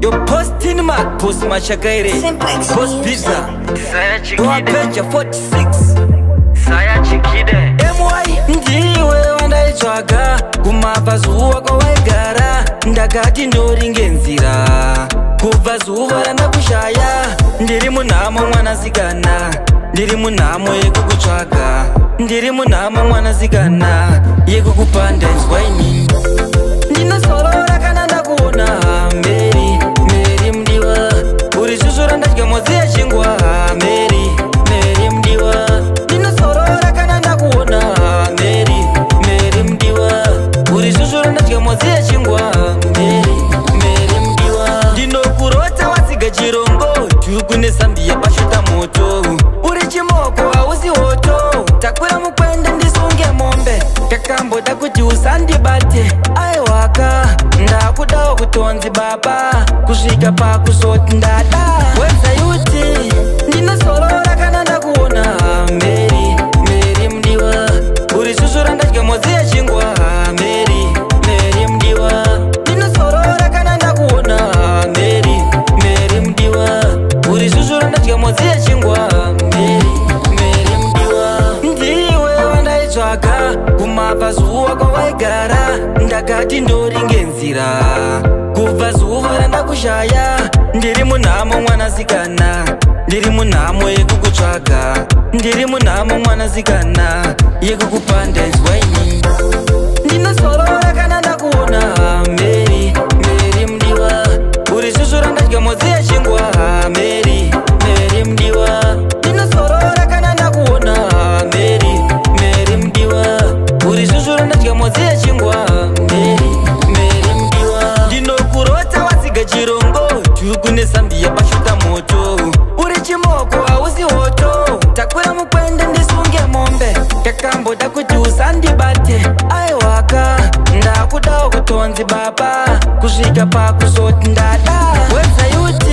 Yo posting my post machakaire post pizza Saya Chikide 46 Saya Chikide MY ndiwe wandaitsvaga kumabva zuva kwawaigara ndakati ndoringe nzira kubva zuva randakushaya ndiri munhamo mwanasikana ndiri munhamo yekukutsvaga ndiri munhamo mwanasikana yekukupanda inzwa inini ndinosorora kana ndakuona Mary Mary mdiwa uri shushu randadya modzi yechingwa Mary Mary mdiwa ndinosorora kana ndakuona Mary Mary mdiwa uri shushu randadya modzi yechingwa Mary Mary mdiwa ndinokurota watsiga chirongo tuku nesambia pashuta moto uri chimoko hausi hoto takwira mukwende ndisunge mombe takamboda kuti usandibate aiwaka ndakudawo kutonzi baba kusvika pakuzoti ndada wezayuti ndinosorora kana ndakuona Mary Mary mdiwa uri shushu randadya modzi yechingwa Mary Mary mdiwa ndinosorora kana ndakuona Mary Mary mdiwa uri shushu randadya modzi yechingwa Mary Mary mdiwa ndiwe wandaitsvaga kumabva zuva kwawaigara ndakati ndoringe nzira kubva zuva randakushaya ndiri munhamo mwanasikana ndiri munhamo yekukutsvaga ndiri munhamo mwanasikana yekukupanda inzwa inini ndinosorora kana ndakuona Mary Mary mdiwa uri shushu randadya modzi yechingwa Mary Mary mdiwa ndinosorora kana ndakuona Mary Mary mdiwa uri shushu randadya modzi yechingwa Mary Mary mdiwa ndinokurota watsiga chirongo tuku nesambia pashuta moto uri chimoko hausi hoto takwira mukwende ndisunge mombe takamboda kuti usandibate aiwaka ndakudawo kutonzi baba kusvika pakuzoti ndada wezayuti